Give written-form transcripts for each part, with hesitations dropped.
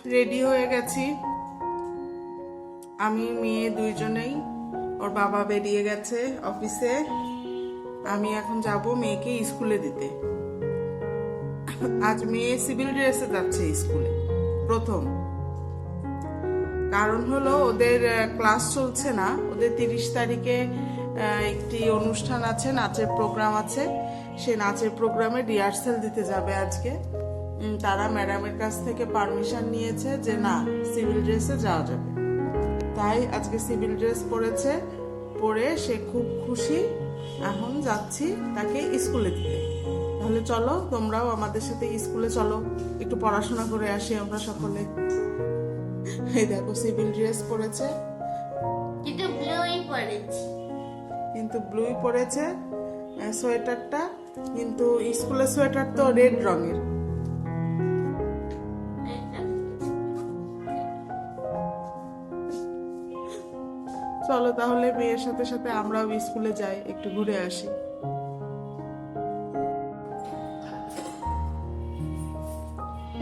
Ready হয়ে গেছি, আমি মেয়ে দুইজনেই। ওর বাবা বেরিয়ে গেছে অফিসে, আমি এখন যাব মেয়েকে স্কুলে দিতে। আজ মেয়ে সিভিল ড্রেসে যাচ্ছে স্কুলে প্রথম। কারণ হলো ওদের ক্লাস চলছে না, ওদের 30 তারিখে একটি অনুষ্ঠান আছে, নাচের প্রোগ্রাম আছে। সে নাচের প্রোগ্রামে রিহার্সাল দিতে যাবে আজকে। তারা ম্যাডামের কাছ থেকে পারমিশন নিয়েছে যে না, সিভিল ড্রেসে যাওয়া যাবে। তাই আজকে সিভিল ড্রেস পরেছে, পরে সে খুব খুশি। এখন যাচ্ছি তাকে স্কুলে দিতে। তাহলে চলো তোমরাও আমাদের সাথে স্কুলে চলো, একটু পড়াশোনা করে আসি আমরা সকলে। এই দেখো সিভিল ড্রেস পরেছে, কিন্তু ব্লুই পরেছে সোয়েটারটা, কিন্তু স্কুলের সোয়েটার তো রেড রঙের। চলো তাহলে মেয়ের সাথে সাথে আমরাও স্কুলে যাই, একটু ঘুরে আসি।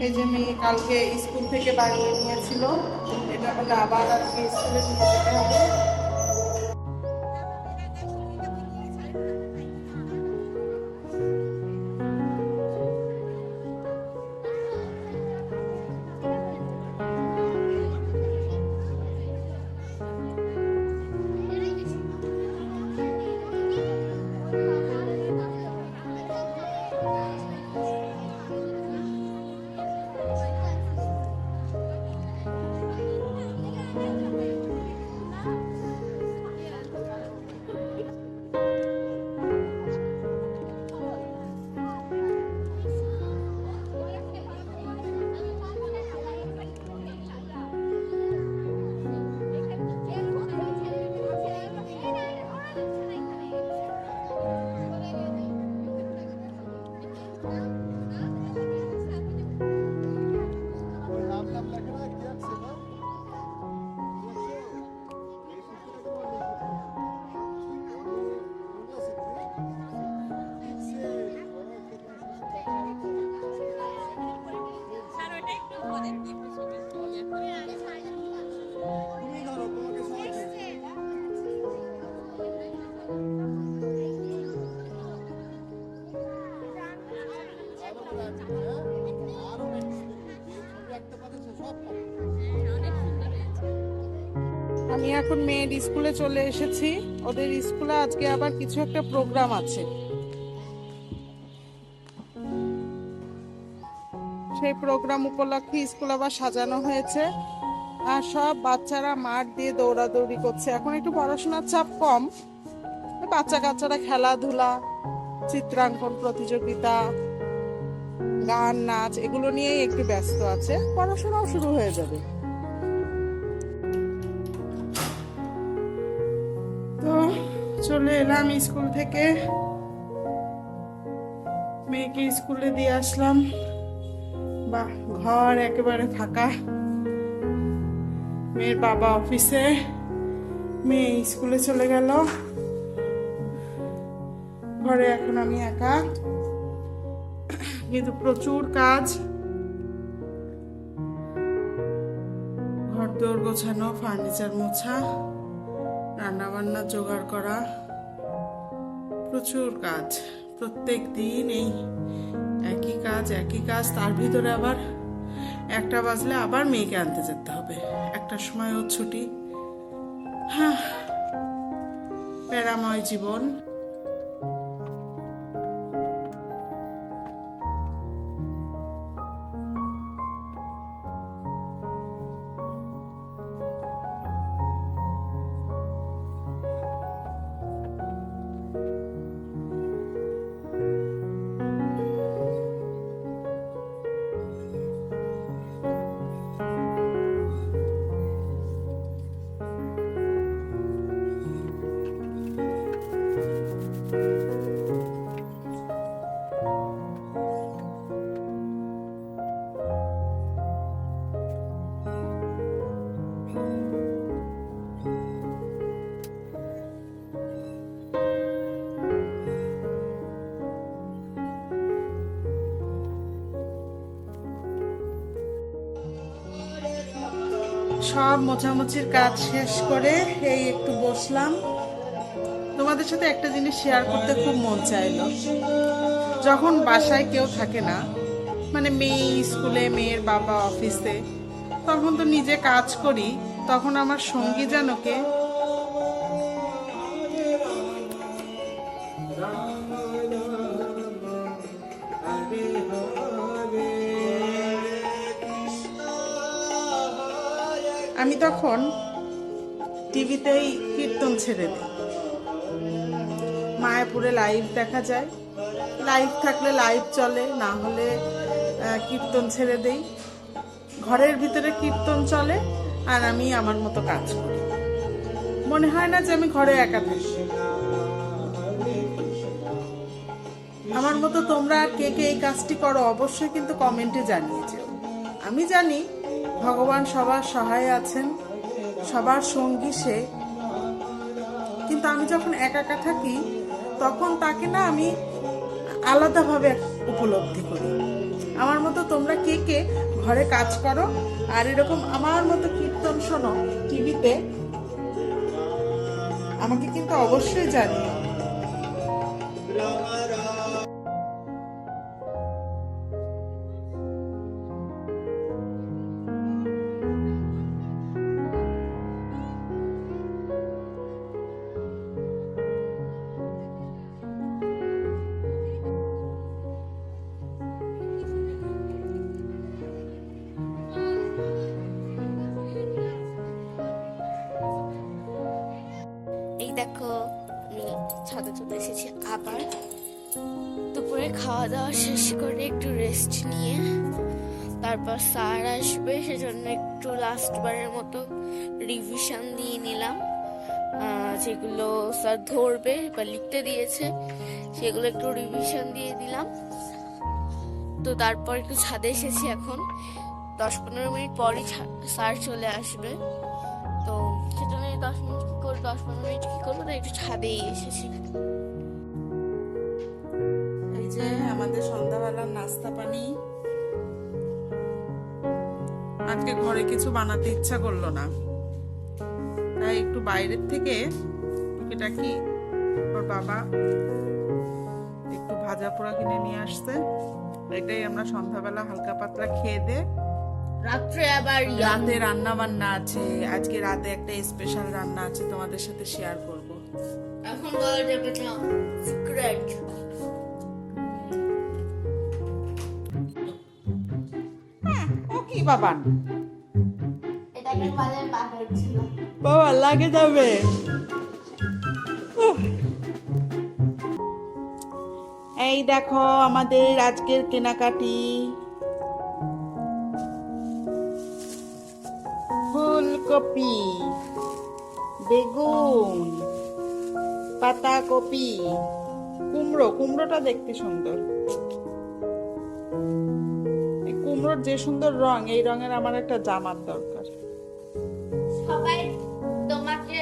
এই যে মেয়ে কালকে স্কুল থেকে বানিয়ে নিয়েছিল, এটা বলে আবার আজকে স্কুলে নিয়ে যেতে হবে। আমি এখন মেয়ের স্কুলে চলে এসেছি। ওদের স্কুলে আজকে আবার কিছু একটা প্রোগ্রাম আছে, সেই প্রোগ্রাম উপলক্ষে স্কুল আবার সাজানো হয়েছে। আর সব বাচ্চারা মাঠ দিয়ে দৌড়াদৌড়ি করছে। এখন একটু পড়াশোনার চাপ কম, বাচ্চা কাচ্চারা খেলাধুলা, চিত্রাঙ্কন প্রতিযোগিতা, গান নাচ এগুলো নিয়েই একটু ব্যস্ত আছে। পড়াশোনাও শুরু হয়ে যাবে। তো চলে এলাম স্কুল থেকে, মেয়েকে স্কুলে দিয়ে আসলাম। বাহ, ঘর একেবারে ফাঁকা। মেয়ের বাবা অফিসে, মেয়ে স্কুলে চলে গেল। ঘরে এখন আমি একা, কিন্তু প্রচুর কাজ। ঘর দোর গোছানো, ফার্নিচার মোছা, রান্না বান্না জোগাড় করা, প্রচুর কাজ। প্রত্যেক দিন এই একই কাজ। তার ভিতরে আবার 1টা বাজলে আবার মেয়েকে আনতে যেতে হবে। 1টার সময় ওর ছুটি। হ্যাঁ, প্যারাময় জীবন। সব মোছামুছির কাজ শেষ করে এই একটু বসলাম। তোমাদের সাথে একটা জিনিস শেয়ার করতে খুব মন চাইলো। যখন বাসায় কেউ থাকে না, মানে মেয়ে স্কুলে, মেয়ের বাবা অফিসে, তখন তো নিজে কাজ করি, তখন আমার সঙ্গী যেন কে, আমি তখন টিভিতেই কীর্তন ছেড়ে দিই। মায়াপুরে লাইভ দেখা যায়, লাইভ থাকলে লাইভ চলে, না হলে কীর্তন ছেড়ে দেই। ঘরের ভিতরে কীর্তন চলে আর আমি আমার মতো কাজ করি। মনে হয় না যে আমি ঘরে একা থাকি। আমার মতো তোমরা কে কে এই কাজটি করো অবশ্যই কিন্তু কমেন্টে জানিয়ে যেও। আমি জানি ভগবান সবার সহায় আছেন, সবার সঙ্গী সে, কিন্তু আমি যখন একা একা থাকি তখন তাকে না আমি আলাদাভাবে উপলব্ধি করি। আমার মতো তোমরা কে কে ঘরে কাজ করো আর এরকম আমার মতো কীর্তন শোনো টিভিতে, আমাকে কিন্তু অবশ্যই জানিও। এই দেখো আমি ছাদে চলে এসেছি আবার। দুপুরে খাওয়া দাওয়া শেষ করে একটু রেস্ট নিয়ে তারপর স্যার আসবে, সেজন্য একটু লাস্টবারের মতো রিভিশন দিয়ে নিলাম। যেগুলো স্যার ধরবে বা লিখতে দিয়েছে সেগুলো একটু রিভিশন দিয়ে দিলাম। তো তারপর একটু ছাদে এসেছি, এখন 10-15 মিনিট পরই স্যার চলে আসবে। তো সেজন্য 10-15 মিনিট কি করবো, তাই একটু ছাদেই এসেছি। এই যে আমাদের সন্ধ্যাবেলার নাস্তা পানি। আজকে ঘরে কিছু বানাতে ইচ্ছা করলো না, তাই একটু বাইরের থেকে টুকিটাকি ওর বাবা একটু ভাজা পোড়া কিনে নিয়ে আসছে। এটাই আমরা সন্ধ্যাবেলা হালকা পাতলা খেয়ে দে। রাত্রে আবার রাতে রান্না বান্না আছে, আজকে রাতে একটা স্পেশাল রান্না আছে, তোমাদের সাথে শেয়ার করব। এখন বলা যাবে না, সিক্রেট। ও কি বাবা, এটাকে বলে বাটার ছিল। বাবা লাগে যাবে। এই দেখো আমাদের আজকের কেনাকাটি। ফুলকপি, বেগুন, পাতাকপি, কুমড়ো। কুমড়োটা দেখতে সুন্দর। এই কুমড়োর যে সুন্দর রং, এই রঙের আমার একটা জামার দরকার। সবাই তোমাকে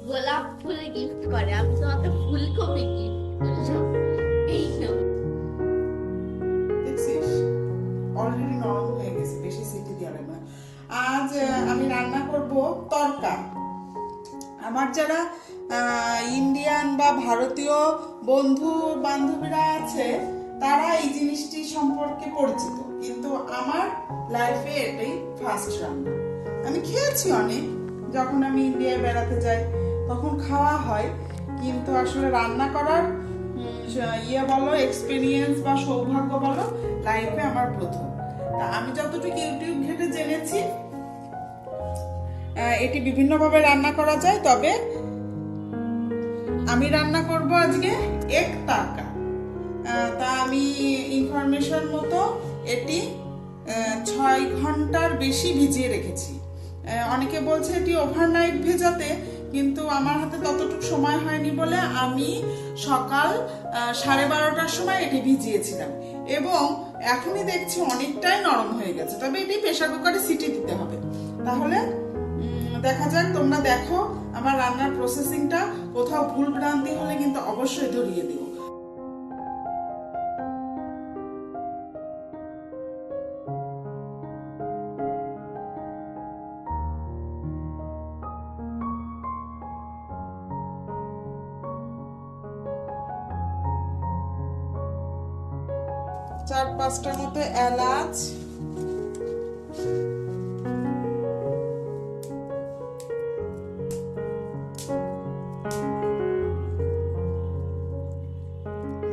গোলাপ ফুল গিফট করে, আমি তোমাকে ফুলকপি গিফট করি। এই নাও। দেখছিস অলরেডি নরম হয়ে গেছে, বেশি সিটি দেওয়া লাগবে না। আজ আমি রান্না করব তরকা। আমার যারা ইন্ডিয়ান বা ভারতীয় বন্ধু বান্ধবীরা আছে তারা এই জিনিসটি সম্পর্কে পরিচিত, কিন্তু আমার লাইফে এটাই ফার্স্ট রান্না। আমি খেয়েছি অনেক, যখন আমি ইন্ডিয়ায় বেড়াতে যাই তখন খাওয়া হয়, কিন্তু আসলে রান্না করার বলো, এক্সপিরিয়েন্স বা সৌভাগ্য বলো, লাইফে আমার প্রথম। তা আমি যতটুকু ইউটিউব ঘেটে জেনেছি এটি বিভিন্নভাবে রান্না করা যায়, তবে আমি রান্না করব আজকে এক তরকা। তা আমি ইনফরমেশন মতো এটি 6 ঘন্টার বেশি ভিজিয়ে রেখেছি। অনেকে বলছে এটি ওভারনাইট ভেজাতে, কিন্তু আমার হাতে ততটুকু সময় হয়নি বলে আমি সকাল 12:30টার সময় এটি ভিজিয়েছিলাম এবং এখনই দেখছি অনেকটাই নরম হয়ে গেছে। তবে এটি প্রেসার কুকারে সিটি দিতে হবে। তাহলে দেখা যাক, তোমরা দেখো আমার রান্নার প্রসেসিংটা। কোথাও ভুল ভ্রান্তি হলে কিন্তু অবশ্যই ধরিয়ে দিও। 4-5টার মতো এলাচ,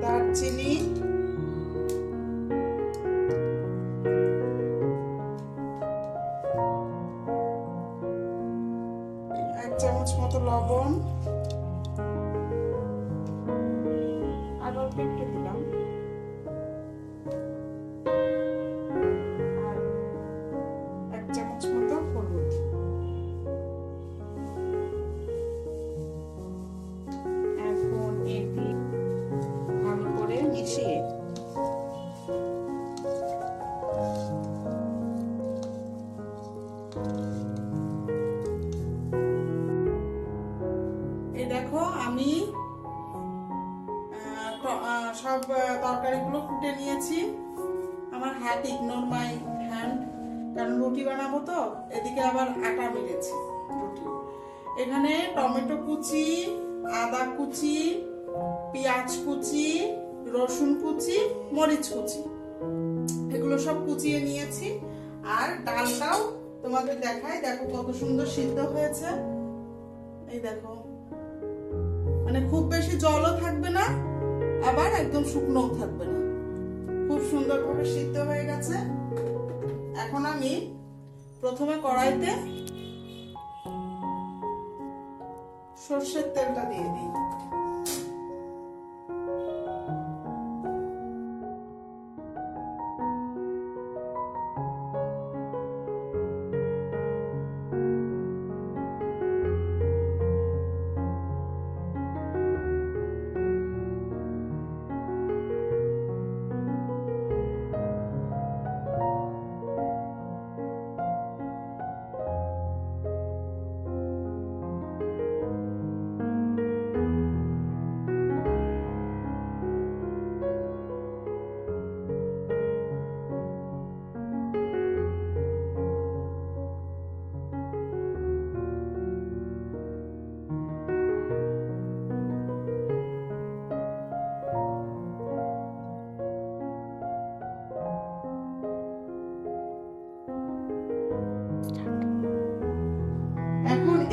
দারচিনি, 1 চামচ মতো লবণ, আর অল্প একটু দিলাম, আর 1 চামচ মতো হলুদ। এখন এটি ভালো করে মিশিয়ে এই দেখো আমি সব তরকারিগুলো ফুটে নিয়েছি। আমার হাত, ইগনোর মাই হ্যান্ড, কারণ রুটি বানাবো তো, এদিকে আবার আটা মেরেছি রুটি। এখানে টমেটো কুচি, আদা কুচি, পেঁয়াজ কুচি, রসুন কুচি, মরিচ কুচি, এগুলো সব কুচিয়ে নিয়েছি। আর ডালটাও তোমাদের দেখাই, দেখো কত সুন্দর সিদ্ধ হয়েছে। এই দেখো, মানে খুব বেশি জলও থাকবে না, আবার একদম শুকনোও থাকবে না, খুব সুন্দরভাবে সিদ্ধ হয়ে গেছে। এখন আমি প্রথমে কড়াইতে সর্ষের তেলটা দিয়ে দিই।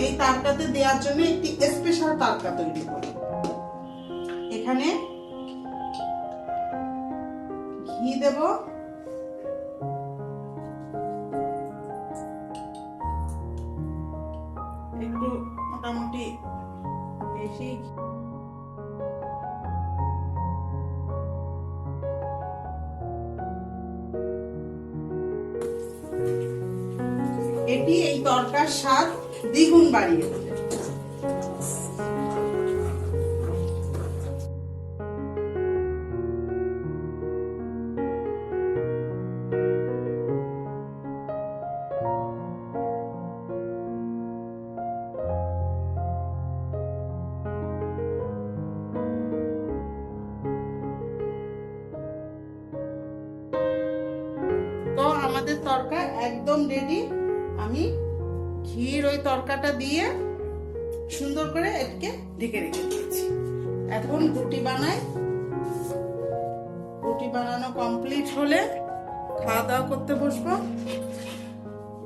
এই তারকাতে দেওয়ার জন্য একটি স্পেশাল তারকা তৈরি করি। এখানে ঘি দেব, একটু মোটামুটি বেশি। এটি এই তরকার স্বাদ দ্বিগুণ বাড়িয়ে দেবে। তো আমাদের তরকা একদম রেডি। আমি ঘির ওই তরকাটা দিয়ে সুন্দর করে এটাকে ঢেকে রেখে দিয়েছি। এখন রুটি বানাই। রুটি বানানো কমপ্লিট হলে খাওয়া দাওয়া করতে বসবো।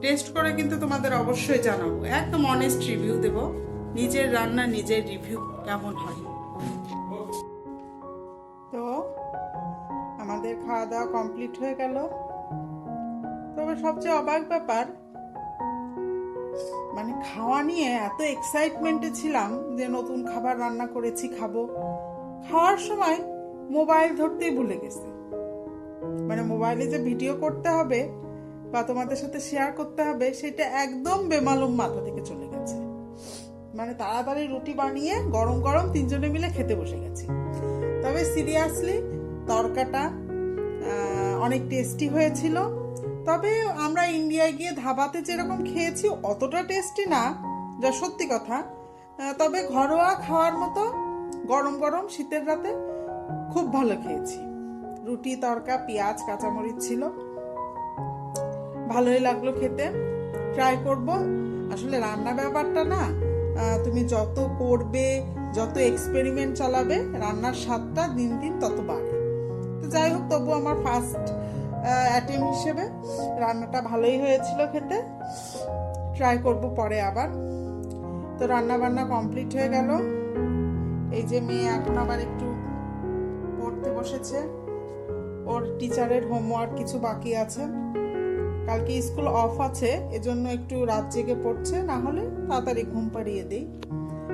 টেস্ট করে কিন্তু তোমাদের অবশ্যই জানাবো, একদম অনেস্ট রিভিউ দেব, নিজের রান্না নিজের রিভিউ কেমন হয়। তো আমাদের খাওয়া দাওয়া কমপ্লিট হয়ে গেল। তবে সবচেয়ে অবাক ব্যাপার, মানে খাওয়া নিয়ে এত এক্সাইটমেন্টে ছিলাম যে নতুন খাবার রান্না করেছি, খাবো। খাওয়ার সময় মোবাইল ধরতেই ভুলে গেছি। মানে মোবাইলে যে ভিডিও করতে হবে বা তোমাদের সাথে শেয়ার করতে হবে, সেটা একদম বেমালুম মাথা থেকে চলে গেছে। মানে তাড়াতাড়ি রুটি বানিয়ে গরম গরম তিনজনে মিলে খেতে বসে গেছি। তবে সিরিয়াসলি তরকাটা অনেক টেস্টি হয়েছিল। তবে আমরা ইন্ডিয়ায় গিয়ে ধাবাতে যেরকম খেয়েছি অতটা টেস্টি না, যা সত্যি কথা। তবে ঘরোয়া খাওয়ার মতো গরম গরম শীতের রাতে খুব ভালো খেয়েছি। রুটি, তরকা, পেঁয়াজ, কাঁচামরিচ ছিল, ভালোই লাগলো খেতে। ট্রাই করব। আসলে রান্না ব্যাপারটা না, তুমি যত করবে, যত এক্সপেরিমেন্ট চালাবে, রান্নার স্বাদটা দিন দিন তত বাড়ে। তো যাই হোক, তবু আমার ফার্স্ট অ্যাটেম্প হিসেবে রান্নাটা ভালোই হয়েছিল খেতে। ট্রাই করব পরে আবার। তো রান্না বান্না কমপ্লিট হয়ে গেল। এই যে মেয়ে এখন আবার একটু পড়তে বসেছে, ওর টিচারের হোমওয়ার্ক কিছু বাকি আছে। কালকে স্কুল অফ আছে, এজন্য একটু রাত জেগে পড়ছে, না হলে তাড়াতাড়ি ঘুম পাড়িয়ে দিই।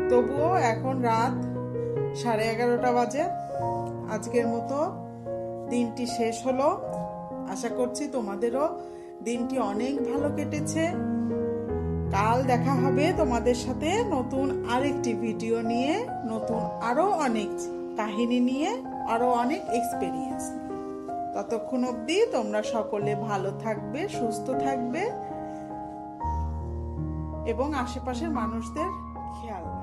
তবুও এখন রাত 11:30 বাজে। আজকের মতো দিনটি শেষ হলো। আশা করছি তোমাদেরও দিনটি অনেক ভালো কেটেছে। কাল দেখা হবে তোমাদের সাথে নতুন আরেকটি ভিডিও নিয়ে, নতুন আরো অনেক কাহিনী নিয়ে, আরো অনেক এক্সপেরিয়েন্স। ততক্ষণ অবধি তোমরা সকলে ভালো থাকবে, সুস্থ থাকবে এবং আশেপাশের মানুষদের খেয়াল রাখবে।